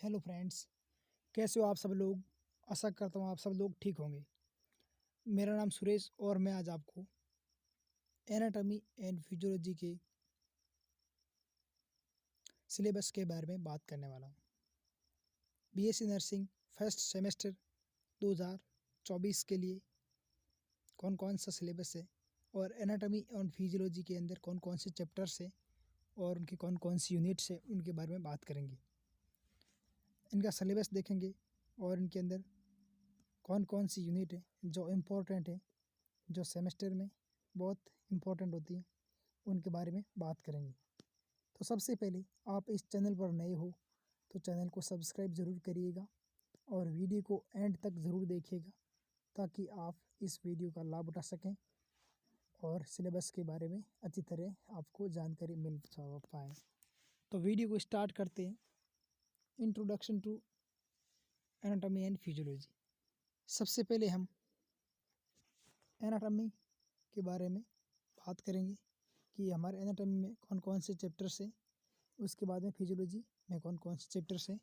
Hello friends, कैसे हो आप सब लोग। आशा करता हूँ आप सब लोग ठीक होंगे। मेरा नाम सुरेश और मैं आज आपको एनाटॉमी एंड फिजियोलॉजी के सिलेबस के बारे में बात करने वाला हूँ। बीएससी नर्सिंग फर्स्ट सेमेस्टर 2024 के लिए कौन कौन सा सिलेबस है और एनाटॉमी एंड फिजियोलॉजी के अंदर कौन कौन से चैप्टर्स है और उनकी कौन कौन सी यूनिट्स है, उनके बारे में बात करेंगे। इनका सिलेबस देखेंगे और इनके अंदर कौन कौन सी यूनिट है जो इम्पोर्टेंट है, जो सेमेस्टर में बहुत इम्पोर्टेंट होती है, उनके बारे में बात करेंगे। तो सबसे पहले आप इस चैनल पर नए हो तो चैनल को सब्सक्राइब ज़रूर करिएगा और वीडियो को एंड तक ज़रूर देखिएगा ताकि आप इस वीडियो का लाभ उठा सकें और सिलेबस के बारे में अच्छी तरह आपको जानकारी मिल पाए। तो वीडियो को स्टार्ट करते हैं। Introduction to anatomy and physiology. सबसे पहले हम एनाटॉमी के बारे में बात करेंगे कि हमारे एनाटॉमी में कौन कौन से चैप्टर्स हैं, उसके बाद में फिजियोलॉजी में कौन कौन से चैप्टर्स हैं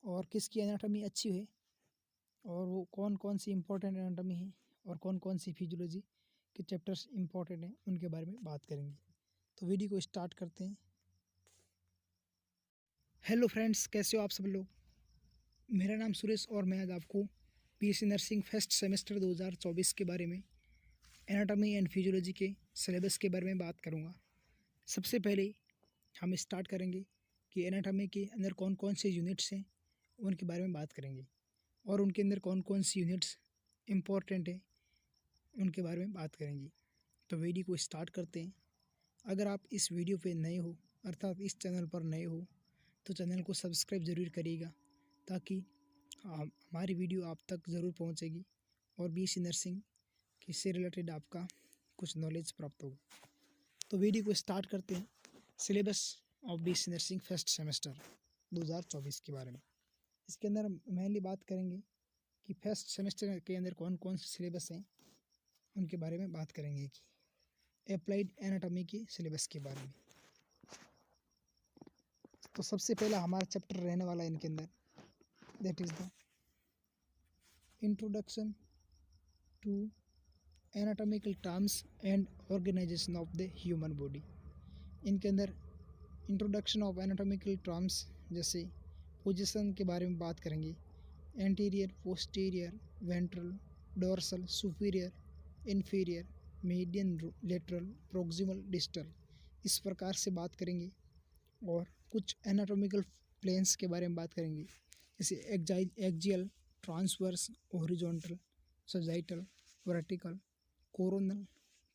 और किसकी एनाटॉमी अच्छी है और वो कौन कौन सी इम्पोर्टेंट एनाटॉमी है और कौन कौन सी फिजियोलॉजी के चैप्टर्स इम्पोर्टेंट हैं, उनके बारे में बात करेंगे। तो वीडियो को स्टार्ट करते हैं। हेलो फ्रेंड्स, कैसे हो आप सब लोग। मेरा नाम सुरेश और मैं आज आपको बीएससी नर्सिंग फर्स्ट सेमेस्टर 2024 के बारे में एनाटॉमी एंड फिजियोलॉजी के सिलेबस के बारे में बात करूँगा। सबसे पहले हम स्टार्ट करेंगे कि एनाटॉमी के अंदर कौन कौन से यूनिट्स हैं, उनके बारे में बात करेंगे और उनके अंदर कौन कौन सी यूनिट्स इम्पोर्टेंट है, उनके बारे में बात करेंगे। तो वीडियो को स्टार्ट करते हैं। अगर आप इस वीडियो पे नए हो, अर्थात इस चैनल पर नए हो, तो चैनल को सब्सक्राइब ज़रूर करिएगा ताकि हमारी वीडियो आप तक ज़रूर पहुंचेगी और बीएससी नर्सिंग की से रिलेटेड आपका कुछ नॉलेज प्राप्त होगा। तो वीडियो को स्टार्ट करते हैं syllabus of BSc nursing first semester 2024 के बारे में। इसके अंदर हम मेनली बात करेंगे कि फर्स्ट सेमेस्टर के अंदर कौन कौन से सिलेबस हैं, उनके बारे में बात करेंगे कि अप्लाइड एनाटॉमी के सिलेबस के बारे में। तो सबसे पहला हमारा चैप्टर रहने वाला है इनके अंदर, that is the introduction to anatomical terms and organisation of the human body. इनके अंदर इंट्रोडक्शन ऑफ एनाटॉमिकल टर्म्स जैसे पोजीशन के बारे में बात करेंगे, anterior, posterior, ventral, dorsal, superior, inferior, median, lateral, proximal, distal, इस प्रकार से बात करेंगे। और कुछ एनाटॉमिकल प्लेन्स के बारे में बात करेंगे जैसे axial, transverse, horizontal, sagittal, vertical, coronal,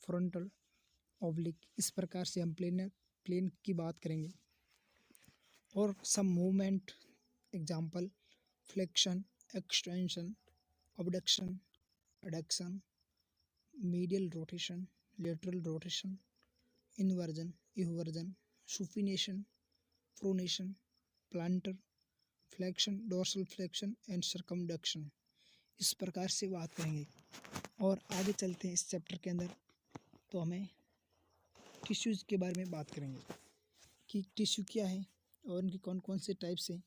frontal, oblique, इस प्रकार से हम प्लेन की बात करेंगे। और some movement example flexion, extension, abduction, adduction, medial rotation, lateral rotation, inversion, eversion, supination, pronation, plantar, flexion, dorsal flexion and circumduction, इस प्रकार से बात करेंगे। और आगे चलते हैं इस चैप्टर के अंदर, तो हमें टिश्यूज़ के बारे में बात करेंगे कि टिश्यू क्या है और उनकी कौन कौन से टाइप्स हैं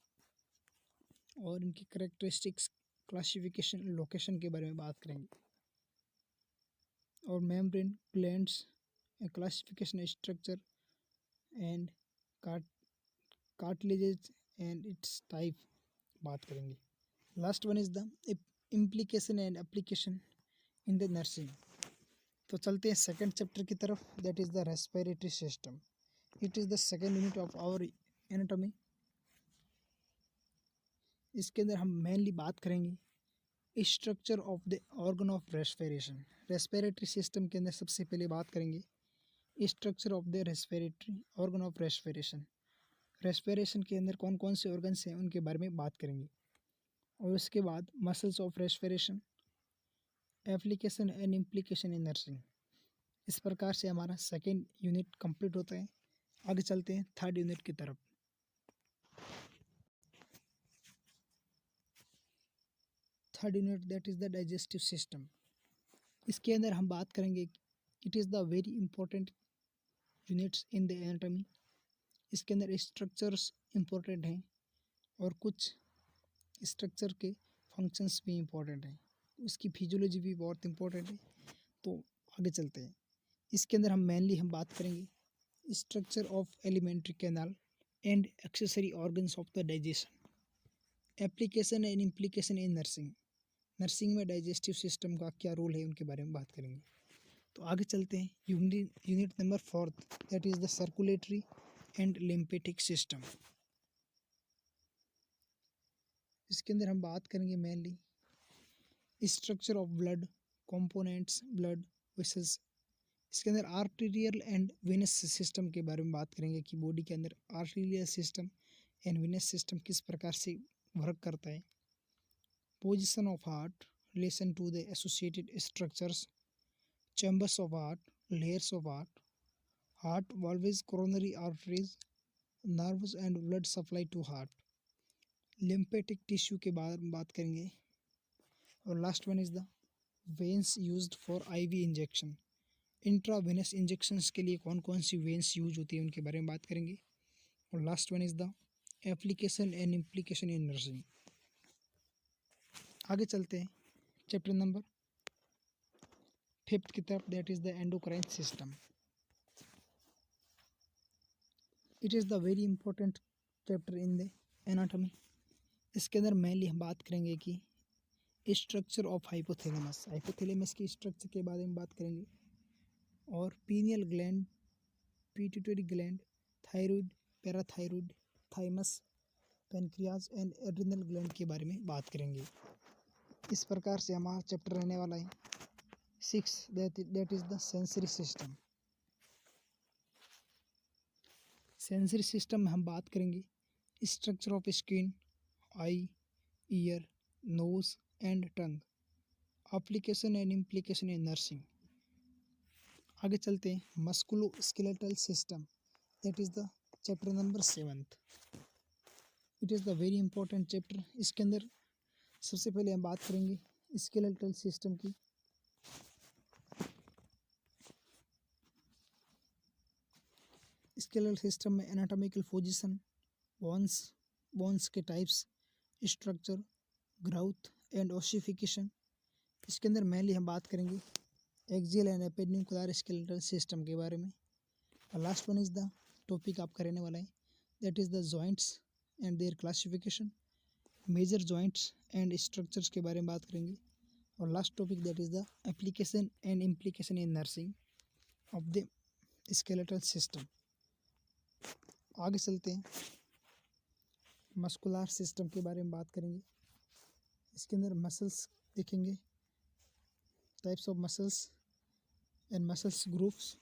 और इनकी करेक्टरिस्टिक्स, क्लासिफिकेशन, लोकेशन के बारे में बात करेंगे। और membrane, glands, classification, structure and cartilages and its type बात करेंगे। Last one is the implication and application in the nursing. तो चलते हैं सेकंड चैप्टर की तरफ, that is the respiratory system. It is the second unit of our anatomy. इसके अंदर हम मेनली बात करेंगे structure of the organ of respiration. Respiratory system के अंदर सबसे पहले बात करेंगे structure of the respiratory organ of respiration. Respiration के अंदर कौन कौन से ऑर्गन्स हैं, उनके बारे में बात करेंगे। और उसके बाद muscles of respiration, application and implication in nursing. इस प्रकार से हमारा सेकेंड यूनिट कंप्लीट होता है। आगे चलते हैं थर्ड यूनिट की तरफ। Third unit that is the digestive system. इसके अंदर हम बात करेंगे, it is the very important units in the anatomy. इसके अंदर स्ट्रक्चर्स इंपॉर्टेंट हैं और कुछ स्ट्रक्चर के फंक्शंस भी इम्पोर्टेंट हैं, उसकी फिजियोलॉजी भी बहुत इम्पोर्टेंट है। तो आगे चलते हैं। इसके अंदर हम बात करेंगे structure of alimentary canal and accessory organs of the digestion, application and implication in nursing. Nursing में डाइजेस्टिव सिस्टम का क्या रोल है उनके बारे में बात करेंगे। तो आगे चलते हैं। Unit number 4 that is the circulatory and lymphatic system. इसके अंदर हम बात करेंगे mainly structure of blood components, blood vessels. इसके अंदर आर्टीरियल एंड वेनस सिस्टम के बारे में बात करेंगे कि बॉडी के अंदर arterial system and venous system किस प्रकार से वर्क करता है। Position of heart, relation to the associated structures, chambers of heart, layers of heart, heart valves, coronary arteries, nerves and blood supply to heart। Lymphatic tissue के बारे में बात करेंगे। और last one is the veins used for IV injection. Intravenous injections के लिए कौन कौन सी वेन्स यूज होती है उनके बारे में बात करेंगे। और last one is the application and implication in nursing. आगे चलते हैं चैप्टर नंबर 5 की तरफ, that is the endocrine system. It is the very important chapter in the anatomy. इसके अंदर मेनली हम बात करेंगे कि स्ट्रक्चर ऑफ हाइपोथैलेमस, हाइपोथैलेमस की स्ट्रक्चर के बारे में बात करेंगे। और pineal gland, pituitary gland, thyroid, parathyroid, thymus, pancreas and adrenal gland के बारे में बात करेंगे। इस प्रकार से हमारा चैप्टर रहने वाला है 6 that is the sensory system. Sensory system में हम बात करेंगे structure of skin, eye, ear, nose and tongue, application and implication in nursing. आगे चलते हैं। Musculoskeletal system, that is the chapter number 7। It is the very important chapter. इसके अंदर सबसे पहले हम बात करेंगे स्केलेटल सिस्टम की। स्केलेटल सिस्टम में एनाटॉमिकल पोजीशन, बोन्स के types, structure, growth and ossification. इसके अंदर मेनली हम बात करेंगे axial and appendicular skeletal system के बारे में। और last one is the topic आपका रहने वाला है that is the joints and their classification, major joints and structures के बारे में बात करेंगे। और last topic that is the application and implication in nursing of the skeletal system. आगे चलते हैं। मस्कुलर सिस्टम के बारे में बात करेंगे। इसके अंदर मसल्स देखेंगे, types of muscles and muscles groups,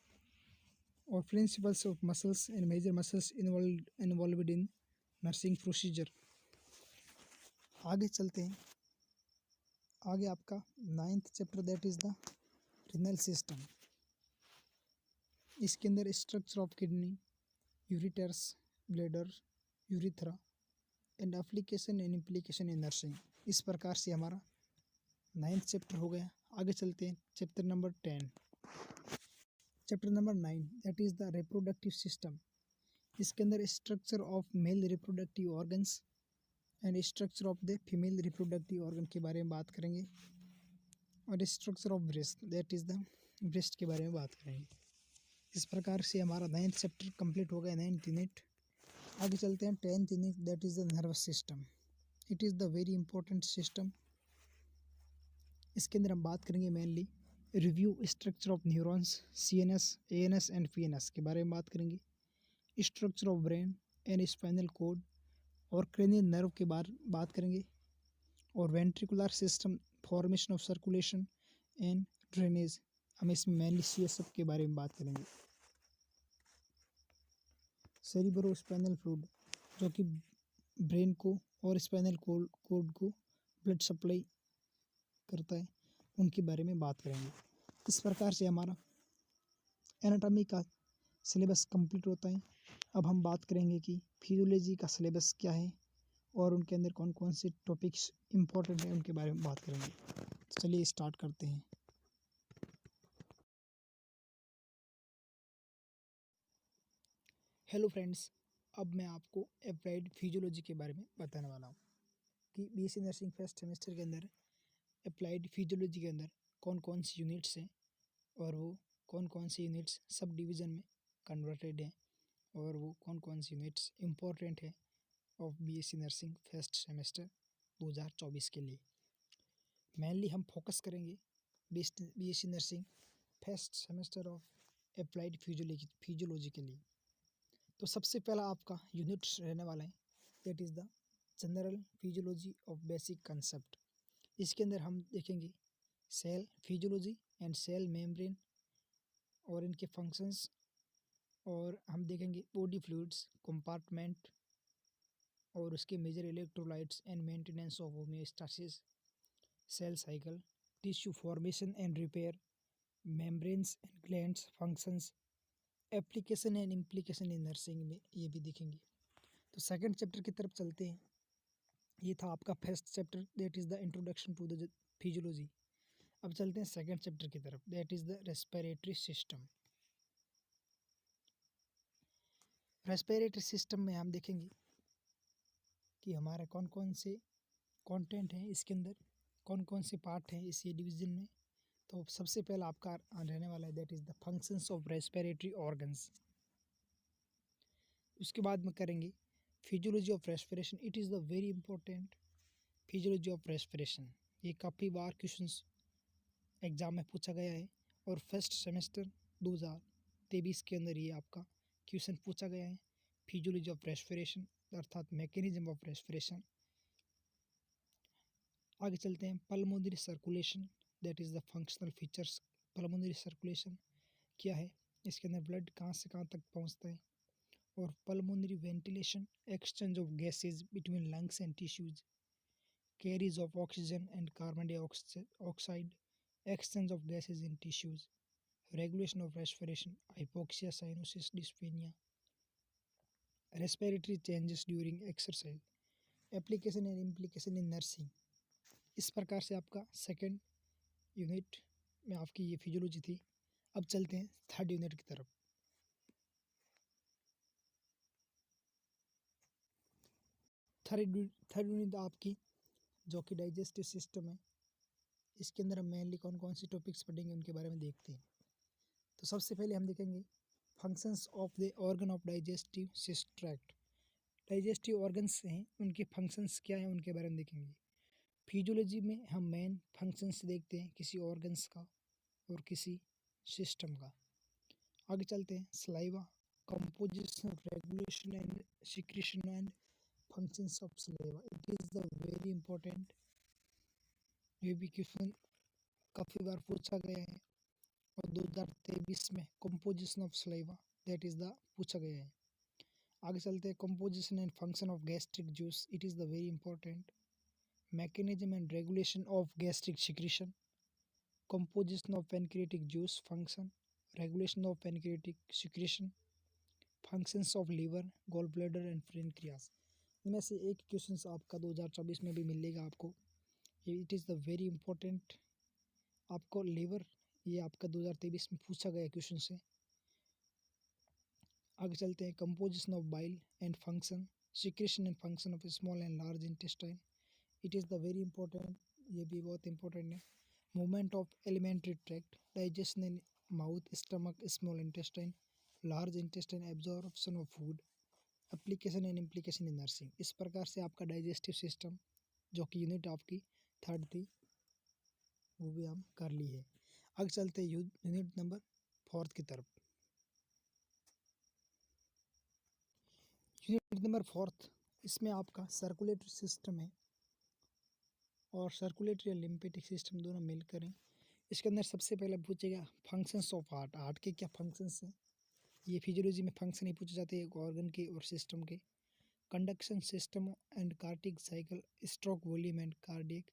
और principles of muscles and major muscles involved in nursing procedure. आगे चलते हैं। आगे आपका 9th chapter that is the renal system. इसके अंदर structure of kidney, ureters, bladder, urethra and application and implication in nursing. इस प्रकार से हमारा 9th चैप्टर हो गया। आगे चलते हैं chapter number 10। Chapter number 9 that is the reproductive system. इसके अंदर structure of male reproductive organs and structure of the female reproductive organ के बारे में बात करेंगे। और structure of breast that is the breast के बारे में बात करेंगे। इस प्रकार से हमारा 9th चैप्टर कंप्लीट हो गया, 9th यूनिट। आगे चलते हैं 10th unit that is the nervous system. It is the very important system. इसके अंदर हम बात करेंगे mainly review structure of neurons, CNS, ANS and PNS के बारे में बात करेंगे। Structure of brain and spinal cord और क्रेनियल नर्व के बारे बात करेंगे। और ventricular system, formation of circulation and drainage, हम इसमें मेनली CSF के बारे में बात करेंगे। सेरिब्रो स्पाइनल फ्लूइड जो कि ब्रेन को और स्पाइनल कॉर्ड को ब्लड सप्लाई करता है, उनके बारे में बात करेंगे। इस प्रकार से हमारा एनाटॉमी का सिलेबस कंप्लीट होता है। अब हम बात करेंगे कि फिजियोलॉजी का सिलेबस क्या है और उनके अंदर कौन कौन से टॉपिक्स इम्पोर्टेंट हैं उनके बारे में बात करेंगे। तो चलिए स्टार्ट करते हैं। हेलो फ्रेंड्स, अब मैं आपको अप्लाइड फिजियोलॉजी के बारे में बताने वाला हूँ। आपकी बीएससी नर्सिंग फर्स्ट सेमेस्टर के अंदर अप्लाइड फिजियोलॉजी के अंदर कौन कौन सी यूनिट्स हैं और वो कौन कौन सी यूनिट्स सब डिवीज़न में कन्वर्टेड हैं और वो कौन कौन सी यूनिट्स इम्पोर्टेंट है of BSc nursing first semester 2024 के लिए। मेनली हम फोकस करेंगे BSc nursing first semester of applied physiology के लिए। तो सबसे पहला आपका यूनिट्स रहने वाला है that is the general physiology of basic concept. इसके अंदर हम देखेंगे cell physiology and cell membrane और इनके फंक्शंस, और हम देखेंगे बॉडी फ्लूइड्स कंपार्टमेंट और उसके major electrolytes and maintenance of homeostasis, cell cycle, tissue formation and repair, membranes and glands functions, application and implication in nursing में ये भी देखेंगे। तो सेकंड चैप्टर की तरफ चलते हैं। ये था आपका first chapter that is the introduction to the physiology. अब चलते हैं सेकंड चैप्टर की तरफ that is the respiratory system. Respiratory system में हम देखेंगे कि हमारे कौन कौन से कंटेंट हैं, इसके अंदर कौन कौन से पार्ट हैं इस ये डिवीज़न में। तो सबसे पहला आपका रहने वाला है that is the functions of respiratory organs. उसके बाद में करेंगे physiology of respiration. It is the very important physiology of respiration. ये काफ़ी बार क्वेश्चंस एग्ज़ाम में पूछा गया है और फर्स्ट सेमेस्टर 2023 के अंदर ये आपका क्वेश्चन पूछा गया है। फिजियोलॉजी ऑफ रेस्पिरेशन अर्थात मैकेनिज्म ऑफ रेस्पिरेशन। आगे चलते हैं pulmonary circulation that is the functional features. Pulmonary circulation क्या है, इसके अंदर ब्लड कहाँ से कहाँ तक पहुँचता है, और pulmonary ventilation exchange of gases between lungs and tissues, carries of oxygen and carbon dioxide, exchange of gases in tissues, regulation of respiration, hypoxia, cyanosis, dyspnea, respiratory changes during exercise, application and implication in nursing। इस प्रकार से आपका second unit में आपकी ये physiology थी। अब चलते हैं थर्ड यूनिट की तरफ। थर्ड यूनिट आपकी जो कि डाइजेस्टिव सिस्टम है, इसके अंदर हम मेनली कौन कौन सी टॉपिक्स पढ़ेंगे उनके बारे में देखते हैं। तो सबसे पहले हम देखेंगे functions of the organ of digestive tract. Digestive organs हैं, उनके फंक्शंस क्या हैं उनके बारे में देखेंगे। फिजियोलॉजी में हम मेन फंक्शंस देखते हैं किसी ऑर्गन्स का और किसी सिस्टम का। आगे चलते हैं saliva, composition, regulation and secretion and functions of saliva. It is the very important, ये भी क्वेश्चन काफ़ी बार पूछा गया है और 2023 में composition of saliva that is the पूछा गया है। आगे चलते हैं composition and function of gastric juice. It is the very important, mechanism and regulation of gastric secretion, composition of pancreatic juice function, regulation of pancreatic secretion, functions of liver, gall bladder and pancreas. इनमें से एक question आपका 2024 में भी मिलेगा आपको। It is the very important, आपको liver ये आपका 2023 में पूछा गया क्वेश्चन से। आगे चलते हैं composition of bile and function, secretion and function of small and large intestine. It is the very important, ये भी बहुत इंपॉर्टेंट है। Movement of alimentary tract, digestion in mouth, stomach, small intestine, large intestine, absorption of food, application and implication in nursing. इस प्रकार से आपका digestive system जो कि यूनिट आपकी थर्ड थी वो भी हम कर ली है। आगे चलते हैं यूनिट नंबर फोर्थ की तरफ। यूनिट नंबर फोर्थ, इसमें आपका सर्कुलेटरी सिस्टम है और सर्कुलेटरी और लिम्फेटिक सिस्टम दोनों मिलकर हैं। इसके अंदर सबसे पहले पूछेगा फंक्शंस ऑफ हार्ट। हार्ट के क्या फंक्शंस हैं, ये फिजियोलॉजी में फंक्शन ही पूछे जाते हैं ऑर्गन के और सिस्टम के। Conduction system and cardiac cycle, stroke volume and cardiac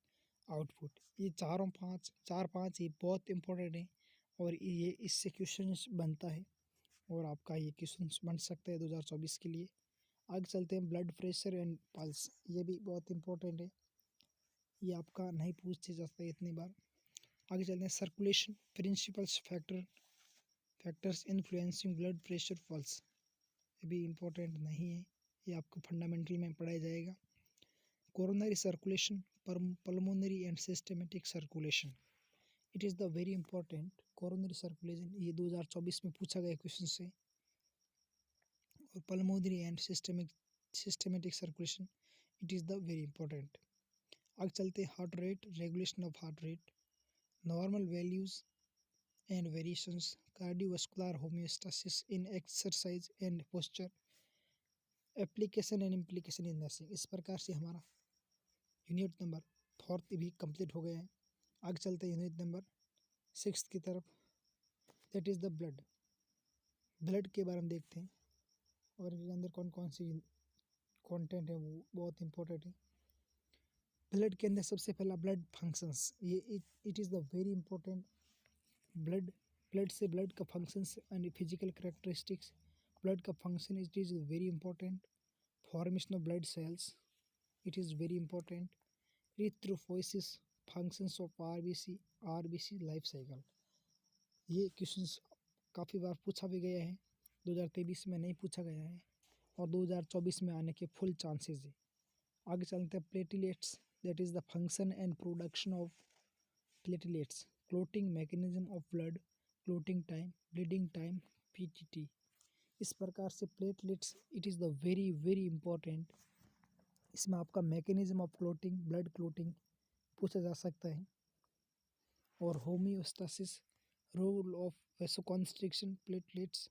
output. ये चार पाँच ये बहुत इंपॉर्टेंट है और ये इससे क्वेश्चन बनता है और आपका ये क्वेश्चन बन सकता है 2024 के लिए। आगे चलते हैं ब्लड प्रेशर एंड पल्स, ये भी बहुत इंपॉर्टेंट है, ये आपका नहीं पूछे जाता है इतनी बार। आगे चलते हैं circulation principles, factors influencing blood pressure pulse, ये भी इम्पोर्टेंट नहीं है, ये आपको फंडामेंटल में पढ़ाया जाएगा। coronary circulation, pulmonary and systematic circulation. It is the very important coronary circulation, ये 2024 में पूछा गया क्वेश्चन से, और pulmonary and systematic circulation, it is the very important. आगे चलते heart rate, regulation of heart rate, normal values and variations, cardiovascular homeostasis in exercise and posture, application and implication in nursing. इस प्रकार से हमारा unit number 4 भी complete हो गया है। आगे चलते हैं यूनिट नंबर 6 की तरफ, that is the blood. Blood के बारे में देखते हैं और इसके अंदर कौन कौन सी कंटेंट है, वो बहुत इंपॉर्टेंट है। ब्लड के अंदर सबसे पहला ब्लड फंक्शंस, ये it is the very important. Blood से ब्लड का functions and physical characteristics, blood का function it is very important. Formation of blood cells, it is very important. Erythropoiesis, functions of RBC life cycle. ये questions काफ़ी बार पूछा भी गया है, 2023 में नहीं पूछा गया है और 2024 में आने के फुल चांसेस है। आगे चलते हैं platelets, that is the function and production of platelets, clotting mechanism of blood, clotting time, bleeding time, PTT. इस प्रकार से platelets it is the very very important. इसमें आपका mechanism of clotting, blood clotting पूछा जा सकता है, और homeostasis, role of vasoconstriction, platelets,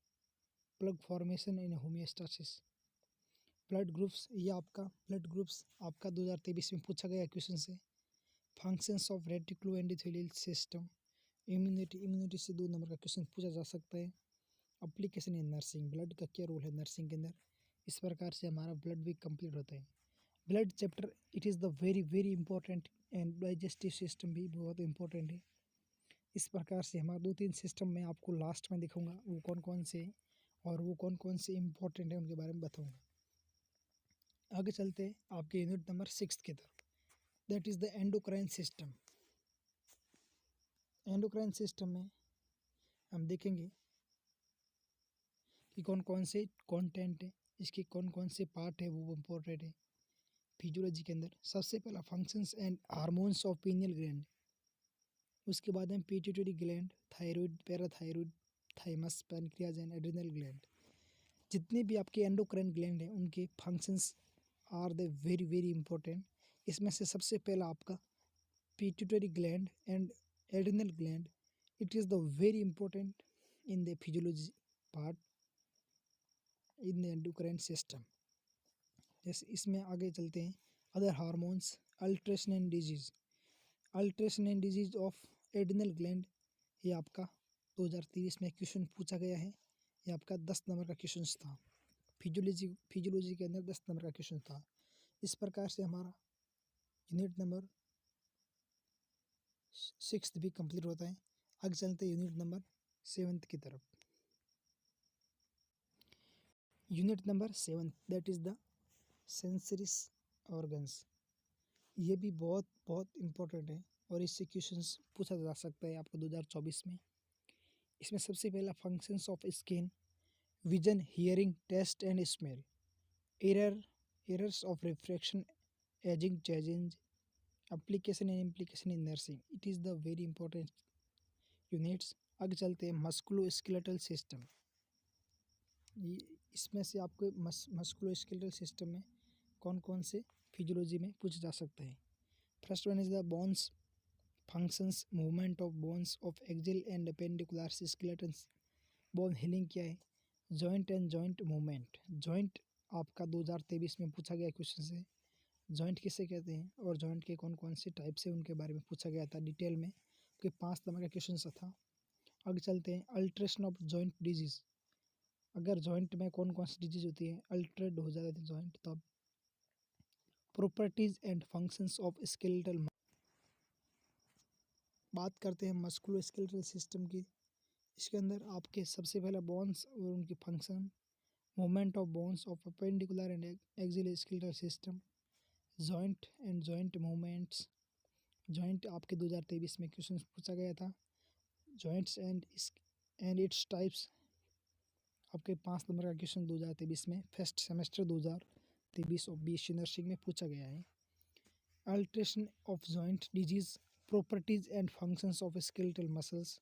plug formation in homeostasis. Blood groups, ये आपका ब्लड ग्रुप्स आपका 2023 में पूछा गया क्वेश्चन से। Functions of reticulo endothelial system, immunity से 2 नंबर का क्वेश्चन पूछा जा सकता है। एप्लीकेशन इन नर्सिंग, ब्लड का क्या रोल है नर्सिंग के अंदर। इस प्रकार से हमारा ब्लड भी कंप्लीट होता है। Blood chapter it is the very very important, and digestive system भी बहुत इंपॉर्टेंट है। इस प्रकार से हमारा 2-3 सिस्टम मैं आपको लास्ट में दिखाऊंगा वो कौन कौन से हैं और वो कौन कौन से इंपॉर्टेंट है उनके बारे में बताऊंगा। आगे चलते हैं आपके यूनिट नंबर 6 की तरफ, that is the endocrine system. Endocrine system में हम देखेंगे कि कौन कौन से कंटेंट है, इसके कौन कौन से पार्ट है वो इम्पोर्टेंट है। फिजियोलॉजी के अंदर सबसे पहला functions and hormones of pineal gland, उसके बाद में pituitary gland, thyroid, parathyroid, thymus, pancreas and adrenal gland. जितने भी आपके एंडोक्राइन ग्लैंड हैं उनके functions are the very very important. इसमें से सबसे पहला आपका pituitary gland and adrenal gland, it is the very important in the physiology part in the endocrine system. जैसे इसमें आगे चलते हैं other hormones, alteration and disease, alteration and disease of adrenal gland, ये आपका 2023 में क्वेश्चन पूछा गया है। ये आपका 10 नंबर का क्वेश्चन था। फिजियोलॉजी के अंदर 10 नंबर का क्वेश्चन था। इस प्रकार से हमारा यूनिट नंबर 6 भी कंप्लीट होता है। आगे चलते हैं यूनिट नंबर 7 की तरफ। Unit number 7 that is the sensories organs. ये भी बहुत बहुत इम्पोर्टेंट है और इससे क्वेश्चंस पूछा जा सकता है आपको 2024 में। इसमें सबसे पहला functions of skin, vision, hearing, taste and smell, errors of refraction, aging change, application and implication in nursing. It is the very important units. आगे चलते हैं मस्कुलो स्केलेटल सिस्टम। इसमें से आपको मस्कुलो स्केलेटल सिस्टम में कौन कौन से फिजियोलॉजी में पूछा जा सकता है। First one is the bones functions, movement of bones of axial and appendicular skeletons. Bone healing क्या है, joint and joint movement. Joint आपका 2023 में पूछा गया क्वेश्चन से, जॉइंट किसे कहते हैं और जॉइंट के कौन कौन से टाइप से उनके बारे में पूछा गया था डिटेल में, कि 5 नंबर का क्वेश्चन था। आगे चलते हैं अल्ट्रेशन ऑफ जॉइंट डिजीज। अगर जॉइंट में कौन कौन सी डिजीज होती है, अल्ट्रेड हो जाती है जॉइंट तब। Properties and functions of skeletal, बात करते हैं मस्कुलो स्केलेटल सिस्टम की। इसके अंदर आपके सबसे पहले बोन्स और उनकी function, movement of bones of appendicular and axial skeletal system, joint and joint movements. Joint आपके 2023 में क्वेश्चन पूछा गया था। जॉइंट्स एंड इट्स टाइप्स, आपके 5 नंबर का क्वेश्चन 2023 में फर्स्ट सेमेस्टर 2023 और BSc नर्सिंग में पूछा गया है। Alteration of joint disease, properties and functions of skeletal muscles,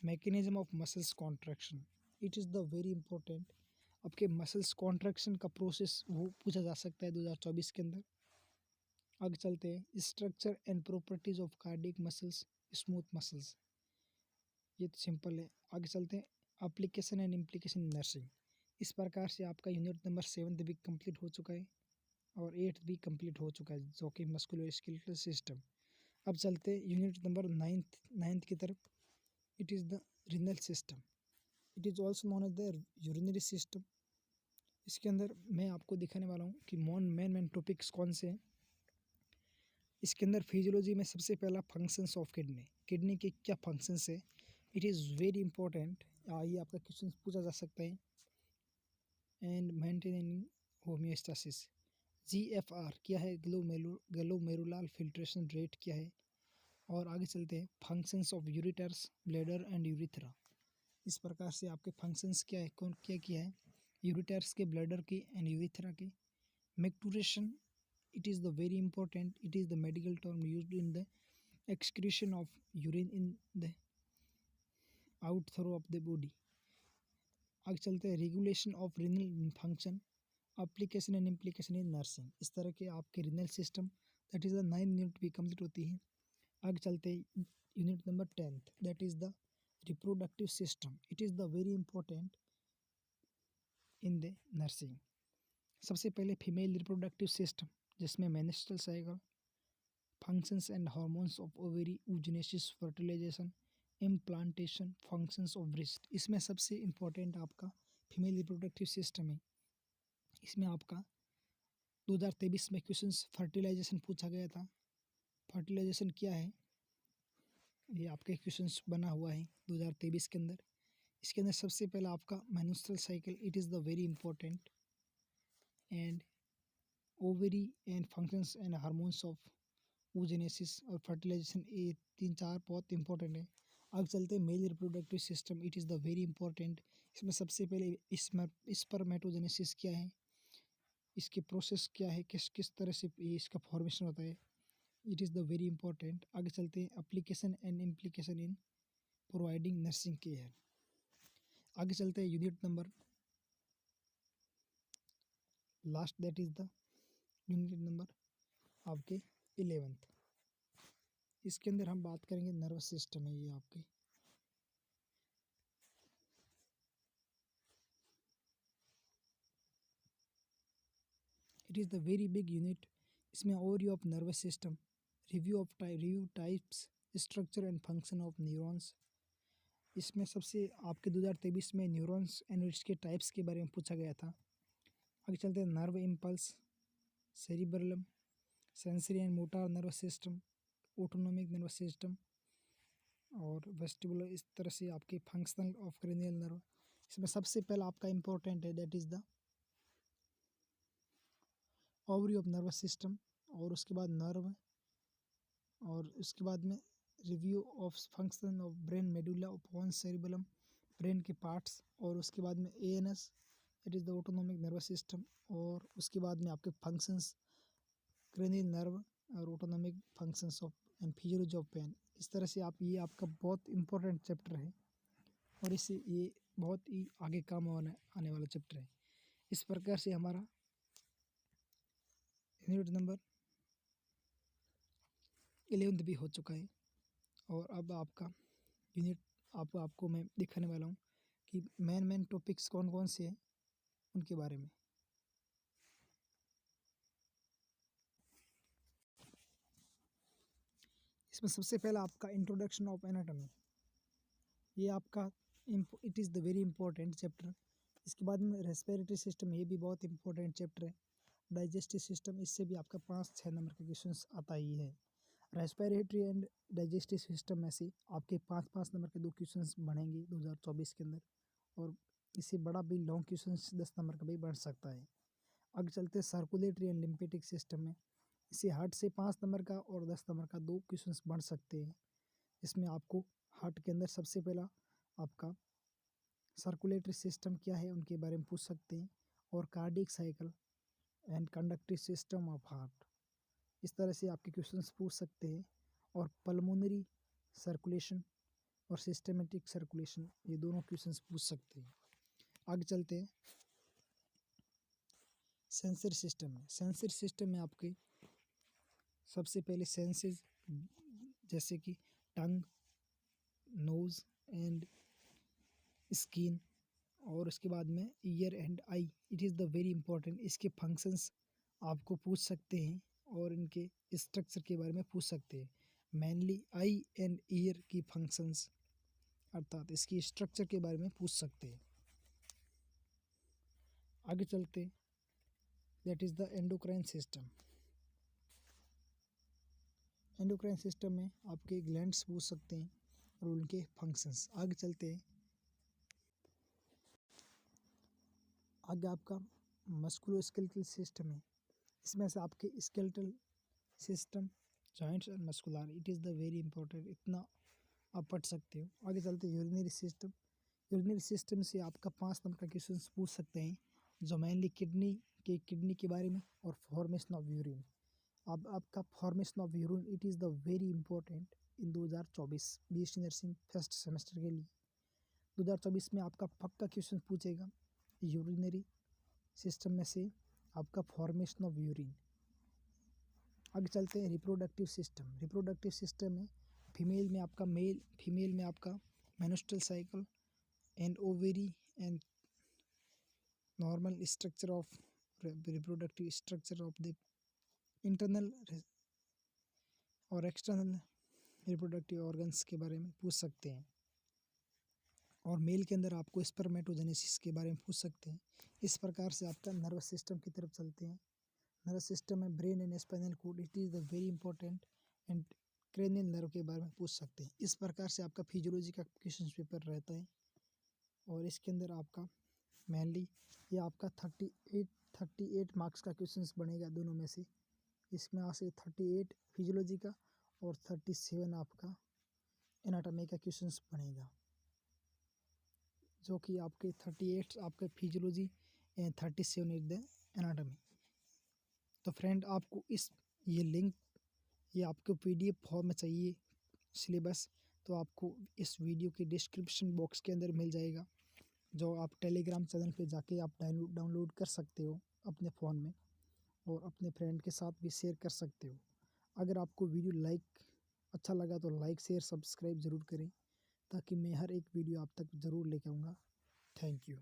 mechanism of muscles contraction. It is the very important. आपके मसल्स कॉन्ट्रैक्शन का प्रोसेस वो पूछा जा सकता है 2024 के अंदर। आगे चलते हैं, structure and properties of cardiac muscles, smooth muscles. ये तो सिंपल है। आगे चलते हैं, application and implication in nursing. इस प्रकार से आपका यूनिट नंबर 7 भी कंप्लीट हो चुका है और 8 भी कंप्लीट हो चुका है, जो कि मस्कुलोस्केलेटल सिस्टम। अब चलते हैं यूनिट नंबर 9 की तरफ। It is the renal system. It is also known as the urinary system. इसके अंदर मैं आपको दिखाने वाला हूँ कि मेन टॉपिक्स कौन से हैं। इसके अंदर फिजियोलॉजी में सबसे पहला फंक्शंस ऑफ किडनी, किडनी के क्या फंक्शंस है। इट इज़ वेरी इंपॉर्टेंट, ये आपका क्वेश्चन पूछा जा सकता है। And maintaining homeostasis. GFR क्या है, ग्लोमेरुलर फिल्ट्रेशन रेट क्या है। और आगे चलते हैं, functions of ureters, bladder and urethra. इस प्रकार से आपके फंक्शंस क्या है, कौन क्या किया है, यूरिटर्स के, ब्लैडर की एंड यूरिथ्रा की। मेक्टूरेशन, it is the very important, it is the medical term used in the excretion of urine in the out through of the body. आगे चलते हैं, regulation of renal function, application and implication in nursing. इस तरह के आपके renal system, that is the 9 unit भी complete होती है। आगे चलते हैं unit number 10, that is the reproductive system. It is the very important in the nursing. सबसे पहले फीमेल रिप्रोडक्टिव सिस्टम, जिसमें menstrual cycle, functions and hormones of ovary, oogenesis, fertilization, implantation, functions of breast. इसमें सबसे important आपका female reproductive system है। इसमें आपका 2023 में क्वेश्चंस फर्टिलाइजेशन पूछा गया था। फर्टिलाइजेशन क्या है, ये आपके क्वेश्चंस बना हुआ है 2023 के अंदर। इसके अंदर सबसे पहला आपका menstrual cycle, it is the very important, and ovary and functions and hormones of oogenesis और फर्टिलाइजेशन, ये 3-4 बहुत इंपॉर्टेंट है। अब चलते हैं male reproductive system. It is the very important. इसमें सबसे पहले स्पर्मेटोजेनेसिस क्या है, इसके प्रोसेस क्या है, किस किस तरह से ये इसका फॉर्मेशन होता है। It is the very important. आगे चलते हैं, application and implication in providing nursing care. आगे चलते हैं unit number last, that is the unit number आपके 11th। इसके अंदर हम बात करेंगे नर्वस सिस्टम है ये आपके। It is the very big unit. इसमें overview of nervous system, review types, structure and function of neurons. इसमें सबसे आपके 2023 में न्यूरॉन्स एंड इसके टाइप्स के बारे में पूछा गया था। आगे चलते हैं, nerve impulse, cerebellum, sensory and motor nervous system, autonomic nervous system और वेस्टिबुलर। इस तरह से आपके फंक्शनल ऑफ क्रेनियल नर्व। इसमें सबसे पहला आपका इंपॉर्टेंट है, that is the overview of nervous system, और उसके बाद नर्व, और उसके बाद में review of function of brain, medulla pons cerebellum, brain के पार्ट्स, और उसके बाद में ANS, it is the autonomic nervous system, और उसके बाद में आपके फंक्शंस, क्रेनियल नर्व और autonomic functions of and physiology of pain. इस तरह से आप, ये आपका बहुत इंपॉर्टेंट चैप्टर है और इससे ये बहुत ही आगे काम आने वाला चैप्टर है। इस प्रकार से हमारा यूनिट नंबर 11 भी हो चुका है। और अब आपका यूनिट आपको मैं दिखाने वाला हूँ कि मेन टॉपिक्स कौन कौन से हैं उनके बारे में। इसमें सबसे पहला आपका इंट्रोडक्शन ऑफ एनाटॉमी, ये आपका it is the very important chapter. इसके बाद में रेस्पिरेटरी सिस्टम, ये भी बहुत इंपॉर्टेंट चैप्टर है। डाइजेस्टिव सिस्टम, इससे भी आपका 5-6 नंबर का क्वेश्चन आता ही है। रेस्पिरेटरी एंड डाइजेस्टिव सिस्टम में से आपके 5-5 नंबर के 2 क्वेश्चन बढ़ेंगे 2024 के अंदर, और इससे बड़ा भी लॉन्ग क्वेश्चन 10 नंबर का भी बढ़ सकता है। आगे चलते हैं सर्कुलेटरी एंड लिम्फेटिक सिस्टम में, इससे हार्ट से 5 नंबर का और 10 नंबर का 2 क्वेश्चन बढ़ सकते हैं। इसमें आपको हार्ट के अंदर सबसे पहला आपका सर्कुलेटरी सिस्टम क्या है उनके बारे में पूछ सकते हैं, और cardiac cycle and conductive system of heart. इस तरह से आपके क्वेश्चंस पूछ सकते हैं। और पल्मोनरी सर्कुलेशन और सिस्टमेटिक सर्कुलेशन, ये दोनों क्वेश्चंस पूछ सकते हैं। आगे चलते हैं सेंसरी सिस्टम में। सेंसरी सिस्टम में आपके सबसे पहले सेंसेस जैसे कि टंग, नोज एंड स्किन, और उसके बाद में year and I, it is the very important. इसके फंक्शंस आपको पूछ सकते हैं और इनके स्ट्रक्चर के बारे में पूछ सकते हैं। मेनली आई एंड ईयर की फंक्शंस अर्थात इसकी स्ट्रक्चर के बारे में पूछ सकते हैं। आगे चलते, that is the endocrine system. Endocrine system में आपके ग्लैंड्स पूछ सकते हैं और उनके फंक्शंस। आगे चलते हैं, आगे आपका मस्कुलोस्केलेटल सिस्टम है। इसमें से आपके skeletal system, joints and muscular, it is the very important, इतना आप पढ़ सकते हो। आगे चलते हैं यूरिनरी सिस्टम। यूरिनरी सिस्टम से आपका 5 नंबर का क्वेश्चन पूछ सकते हैं, जो मेनली किडनी के बारे में और फॉर्मेशन ऑफ यूरिन। अब आपका formation of urine, it is the very important in 2024 BSc nursing first semester के लिए। 2024 में आपका पक्का क्वेश्चन पूछेगा यूरिनरी सिस्टम में से आपका फॉर्मेशन ऑफ यूरिन। आगे चलते हैं रिप्रोडक्टिव सिस्टम। रिप्रोडक्टिव सिस्टम में फीमेल में आपका मेल, फीमेल में आपका menstrual cycle and ovary and normal structure of reproductive structure of the internal और एक्सटर्नल रिप्रोडक्टिव ऑर्गन्स के बारे में पूछ सकते हैं। और मेल के अंदर आपको स्पर्मेटोजेनेसिस के बारे में पूछ सकते हैं। इस प्रकार से आपका नर्वस सिस्टम की तरफ चलते हैं। नर्वस सिस्टम में brain and spinal cord, it is the very important, and cranial nerve के बारे में पूछ सकते हैं। इस प्रकार से आपका फिजियोलॉजी का क्वेश्चन पेपर रहता है। और इसके अंदर आपका मेनली ये आपका 38 मार्क्स का क्वेश्चन बनेगा दोनों में से। इसमें से 38 फिजियोलॉजी का और 37 आपका एनाटॉमी का क्वेश्चन बनेगा, जो कि आपके 38 आपके physiology and 37 is the anatomy. तो फ्रेंड, आपको ये लिंक, ये आपको PDF फॉर्म में चाहिए सिलेबस, तो आपको इस वीडियो के डिस्क्रिप्शन बॉक्स के अंदर मिल जाएगा, जो आप टेलीग्राम चैनल पे जाके आप डाउनलोड कर सकते हो अपने फ़ोन में, और अपने फ्रेंड के साथ भी शेयर कर सकते हो। अगर आपको वीडियो अच्छा लगा तो लाइक, शेयर, सब्सक्राइब ज़रूर करें, ताकि मैं हर एक वीडियो आप तक ज़रूर लेके आऊँगा। Thank you.